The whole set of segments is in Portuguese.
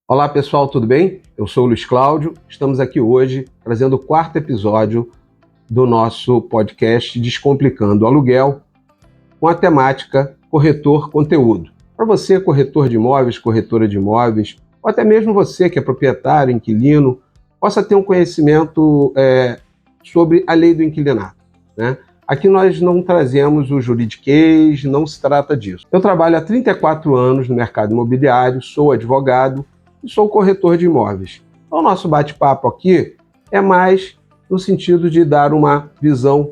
Olá pessoal, tudo bem? Eu sou o Luiz Cláudio, estamos aqui hoje trazendo o quarto episódio do nosso podcast Descomplicando o Aluguel com a temática corretor conteúdo. Para você, corretor de imóveis, corretora de imóveis, ou até mesmo você que é proprietário, inquilino, possa ter um conhecimento sobre a lei do inquilinato, né? Aqui nós não trazemos o juridiquês, não se trata disso. Eu trabalho há 34 anos no mercado imobiliário, sou advogado e sou corretor de imóveis. Então, o nosso bate-papo aqui é mais no sentido de dar uma visão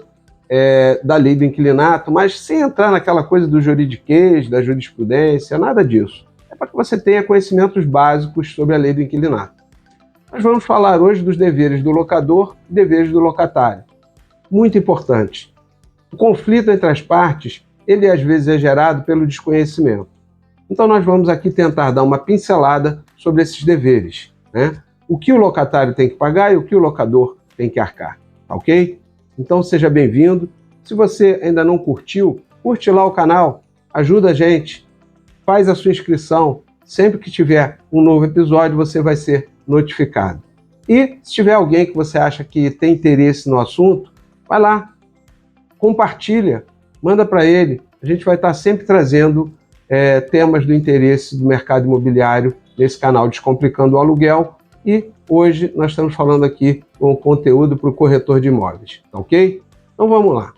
da lei do inquilinato, mas sem entrar naquela coisa do juridiquês, da jurisprudência, nada disso. É para que você tenha conhecimentos básicos sobre a lei do inquilinato. Nós vamos falar hoje dos deveres do locador e deveres do locatário. Muito importante. O conflito entre as partes, ele às vezes é gerado pelo desconhecimento. Então nós vamos aqui tentar dar uma pincelada sobre esses deveres, né? O que o locatário tem que pagar e o que o locador tem que arcar, tá ok? Então seja bem-vindo. Se você ainda não curtiu, curte lá o canal, ajuda a gente, faz a sua inscrição. Sempre que tiver um novo episódio, você vai ser notificado. E se tiver alguém que você acha que tem interesse no assunto, vai lá, compartilha, manda para ele. A gente vai estar sempre trazendo temas do interesse do mercado imobiliário nesse canal Descomplicando o Aluguel. E hoje nós estamos falando aqui com conteúdo para o corretor de imóveis, tá ok? Então vamos lá.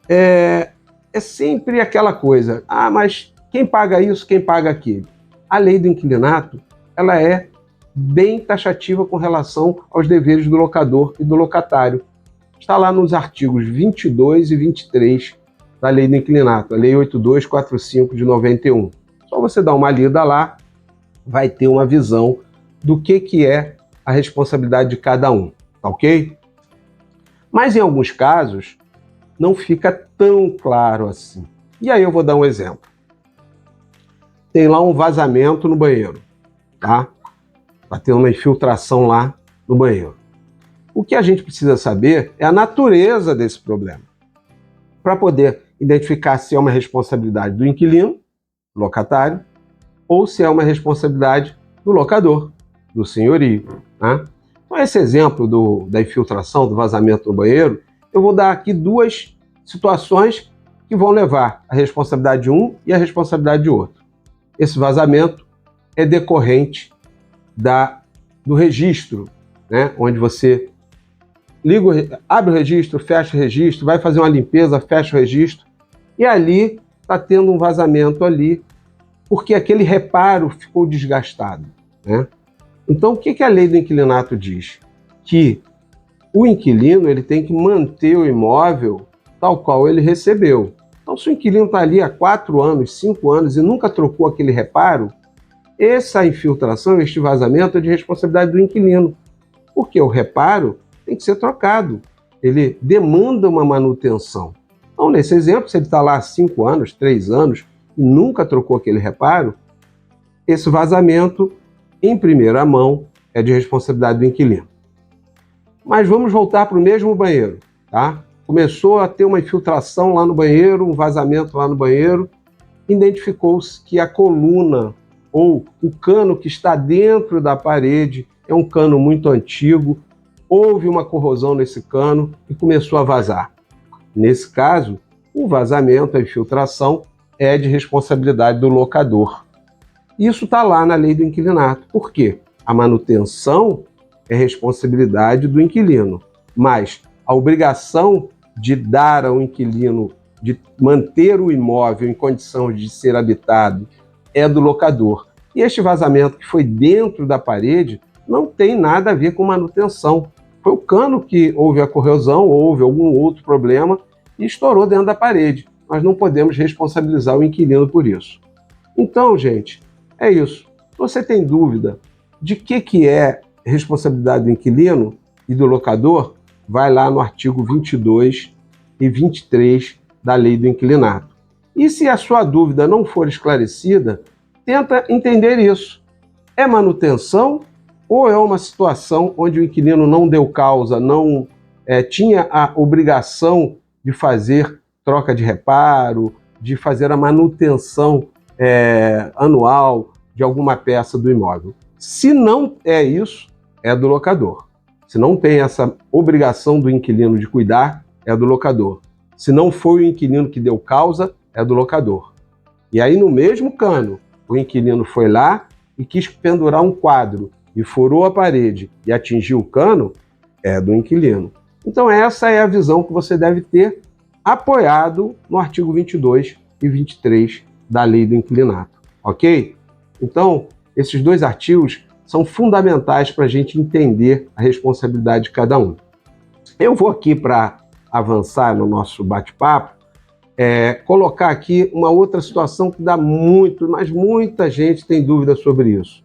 É sempre aquela coisa, mas quem paga isso, quem paga aquilo? A lei do inquilinato, ela é bem taxativa com relação aos deveres do locador e do locatário. Está lá nos artigos 22 e 23 da Lei do Inquilinato, a Lei 8245 de 91. Só você dar uma lida lá, vai ter uma visão do que é a responsabilidade de cada um, tá ok? Mas em alguns casos, não fica tão claro assim. E aí eu vou dar um exemplo. Tem lá um vazamento no banheiro, tá? Vai ter uma infiltração lá no banheiro. O que a gente precisa saber é a natureza desse problema, para poder identificar se é uma responsabilidade do inquilino, locatário, ou se é uma responsabilidade do locador, do senhorio, né? Então, esse exemplo da infiltração, do vazamento no banheiro, eu vou dar aqui duas situações que vão levar a responsabilidade de um e a responsabilidade de outro. Esse vazamento é decorrente do registro, né? Onde você abre o registro, fecha o registro, vai fazer uma limpeza, fecha o registro, e ali está tendo um vazamento ali, porque aquele reparo ficou desgastado, né? Então, o que a lei do inquilinato diz? Que o inquilino ele tem que manter o imóvel tal qual ele recebeu. Então, se o inquilino está ali há 4 anos, 5 anos e nunca trocou aquele reparo, essa infiltração, este vazamento é de responsabilidade do inquilino, porque o reparo tem que ser trocado. Ele demanda uma manutenção. Então, nesse exemplo, se ele está lá há 5 anos, 3 anos e nunca trocou aquele reparo, esse vazamento, em primeira mão, é de responsabilidade do inquilino. Mas vamos voltar para o mesmo banheiro, tá? Começou a ter uma infiltração lá no banheiro, um vazamento lá no banheiro, identificou-se que a coluna ou o cano que está dentro da parede é um cano muito antigo, houve uma corrosão nesse cano e começou a vazar. Nesse caso, o vazamento, a infiltração, é de responsabilidade do locador. Isso está lá na lei do inquilinato. Por quê? A manutenção é responsabilidade do inquilino, mas a obrigação de dar ao inquilino, de manter o imóvel em condição de ser habitado, é do locador. E este vazamento que foi dentro da parede não tem nada a ver com manutenção. Foi o cano que houve a corrosão, houve algum outro problema e estourou dentro da parede. Nós não podemos responsabilizar o inquilino por isso. Então, gente, é isso. Se você tem dúvida de que é responsabilidade do inquilino e do locador, vai lá no artigo 22 e 23 da Lei do Inquilinato. E se a sua dúvida não for esclarecida, tenta entender isso. É manutenção ou é uma situação onde o inquilino não deu causa, não tinha a obrigação de fazer troca de reparo, de fazer a manutenção anual de alguma peça do imóvel? Se não é isso, é do locador. Se não tem essa obrigação do inquilino de cuidar, é do locador. Se não foi o inquilino que deu causa, é do locador. E aí, no mesmo cano, o inquilino foi lá e quis pendurar um quadro e furou a parede e atingiu o cano, é do inquilino. Então essa é a visão que você deve ter, apoiado no artigo 22 e 23 da Lei do Inquilinato, ok? Então, esses dois artigos são fundamentais para a gente entender a responsabilidade de cada um. Eu vou aqui, para avançar no nosso bate-papo, colocar aqui uma outra situação que dá muito, mas muita gente tem dúvida sobre isso,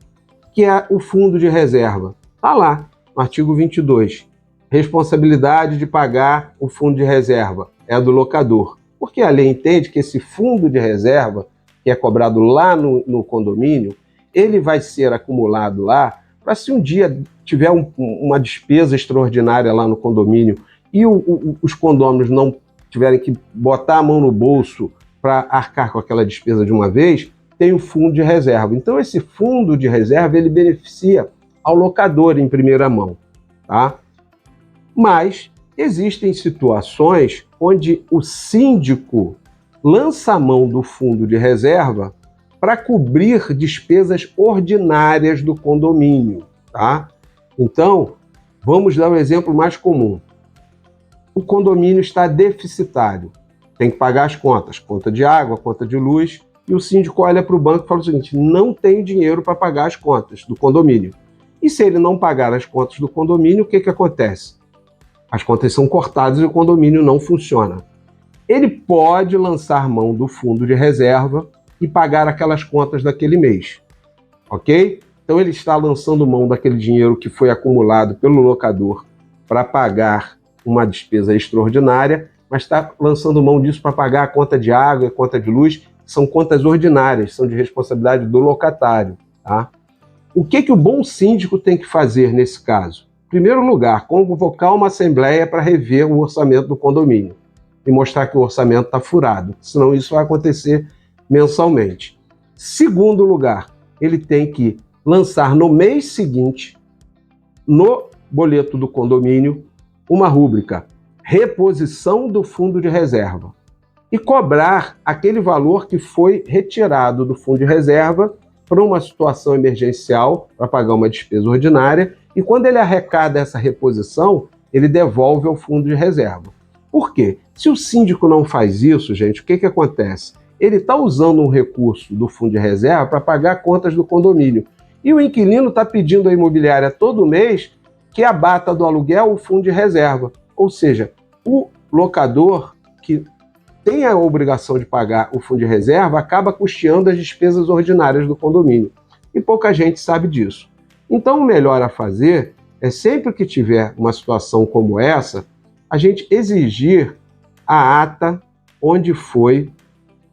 que é o fundo de reserva. Está lá, no artigo 22. Responsabilidade de pagar o fundo de reserva é do locador, porque a lei entende que esse fundo de reserva, que é cobrado lá no condomínio, ele vai ser acumulado lá para, se um dia tiver uma despesa extraordinária lá no condomínio e os condôminos não tiverem que botar a mão no bolso para arcar com aquela despesa de uma vez, tem o fundo de reserva. Então esse fundo de reserva, ele beneficia ao locador em primeira mão, tá? Mas existem situações onde o síndico lança a mão do fundo de reserva para cobrir despesas ordinárias do condomínio, tá? Então, vamos dar um exemplo mais comum. O condomínio está deficitário, tem que pagar as contas, conta de água, conta de luz, e o síndico olha para o banco e fala o seguinte: não tem dinheiro para pagar as contas do condomínio. E se ele não pagar as contas do condomínio, o que acontece? As contas são cortadas e o condomínio não funciona. Ele pode lançar mão do fundo de reserva e pagar aquelas contas daquele mês, ok? Então ele está lançando mão daquele dinheiro que foi acumulado pelo locador para pagar uma despesa extraordinária, mas está lançando mão disso para pagar a conta de água e a conta de luz, que são contas ordinárias, são de responsabilidade do locatário, tá? O que o bom síndico tem que fazer nesse caso? Em primeiro lugar, convocar uma assembleia para rever o orçamento do condomínio e mostrar que o orçamento está furado, senão isso vai acontecer mensalmente. Segundo lugar, ele tem que lançar no mês seguinte, no boleto do condomínio, uma rúbrica: reposição do fundo de reserva, e cobrar aquele valor que foi retirado do fundo de reserva para uma situação emergencial, para pagar uma despesa ordinária, e quando ele arrecada essa reposição, ele devolve ao fundo de reserva. Por quê? Se o síndico não faz isso, gente, o que acontece? Ele está usando um recurso do fundo de reserva para pagar contas do condomínio, e o inquilino está pedindo à imobiliária todo mês que abata do aluguel o fundo de reserva. Ou seja, o locador que tem a obrigação de pagar o fundo de reserva acaba custeando as despesas ordinárias do condomínio. E pouca gente sabe disso. Então, o melhor a fazer é, sempre que tiver uma situação como essa, a gente exigir a ata onde foi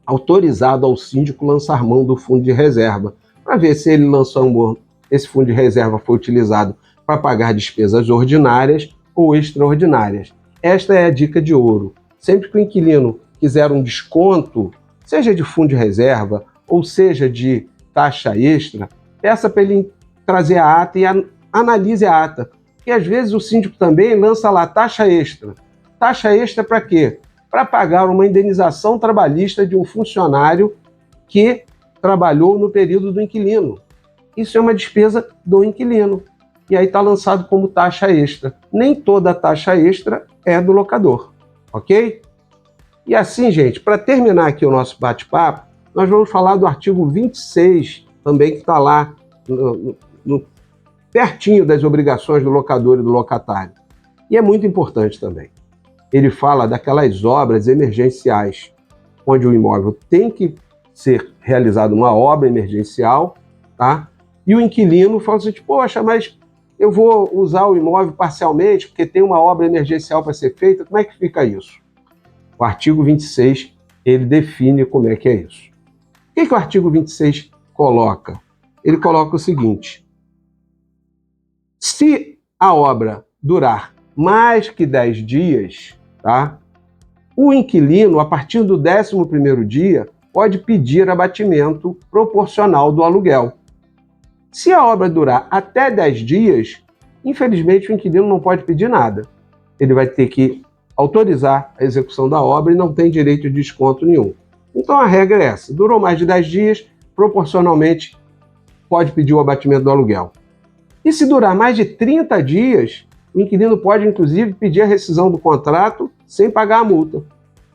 autorizado ao síndico lançar mão do fundo de reserva, para ver se ele lançou mão, esse fundo de reserva foi utilizado para pagar despesas ordinárias ou extraordinárias. Esta é a dica de ouro. Sempre que o inquilino quiser um desconto, seja de fundo de reserva ou seja de taxa extra, peça para ele trazer a ata e analise a ata. E às vezes o síndico também lança lá taxa extra. Taxa extra para quê? Para pagar uma indenização trabalhista de um funcionário que trabalhou no período do inquilino. Isso é uma despesa do inquilino. E aí está lançado como taxa extra. Nem toda taxa extra é do locador, ok? E assim, gente, para terminar aqui o nosso bate-papo, nós vamos falar do artigo 26, também, que está lá pertinho das obrigações do locador e do locatário. E é muito importante também. Ele fala daquelas obras emergenciais, onde o imóvel tem que ser realizado uma obra emergencial, tá? E o inquilino fala assim, poxa, mas eu vou usar o imóvel parcialmente porque tem uma obra emergencial para ser feita. Como é que fica isso? O artigo 26, ele define como é que é isso. O que o artigo 26 coloca? Ele coloca o seguinte: se a obra durar mais que 10 dias, tá? O inquilino, a partir do 11º dia, pode pedir abatimento proporcional do aluguel. Se a obra durar até 10 dias, infelizmente o inquilino não pode pedir nada. Ele vai ter que autorizar a execução da obra e não tem direito de desconto nenhum. Então a regra é essa: durou mais de 10 dias, proporcionalmente pode pedir o abatimento do aluguel. E se durar mais de 30 dias, o inquilino pode inclusive pedir a rescisão do contrato sem pagar a multa.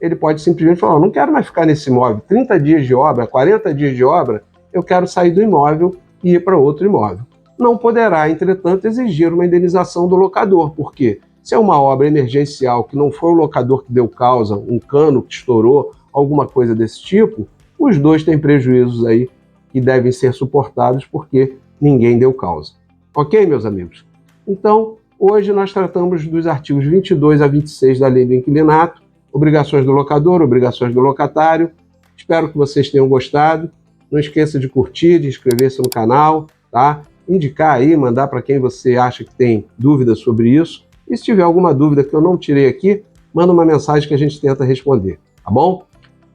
Ele pode simplesmente falar: não quero mais ficar nesse imóvel, 30 dias de obra, 40 dias de obra, eu quero sair do imóvel e ir para outro imóvel. Não poderá, entretanto, exigir uma indenização do locador, porque se é uma obra emergencial que não foi o locador que deu causa, um cano que estourou, alguma coisa desse tipo, os dois têm prejuízos aí que devem ser suportados porque ninguém deu causa. Ok, meus amigos? Então, hoje nós tratamos dos artigos 22 a 26 da Lei do Inquilinato, obrigações do locador, obrigações do locatário. Espero que vocês tenham gostado. Não esqueça de curtir, de inscrever-se no canal, tá? Indicar aí, mandar para quem você acha que tem dúvidas sobre isso. E se tiver alguma dúvida que eu não tirei aqui, manda uma mensagem que a gente tenta responder, tá bom?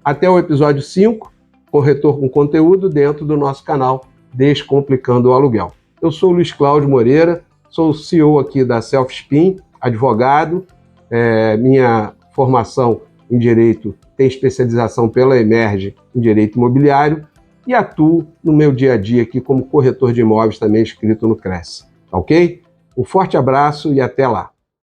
Até o episódio 5, corretor com conteúdo dentro do nosso canal Descomplicando o Aluguel. Eu sou o Luiz Cláudio Moreira, sou o CEO aqui da Self-Spin, advogado. Minha formação em Direito tem especialização pela Emerge em Direito Imobiliário e atuo no meu dia a dia aqui como corretor de imóveis também inscrito no Cresce, ok? Um forte abraço e até lá!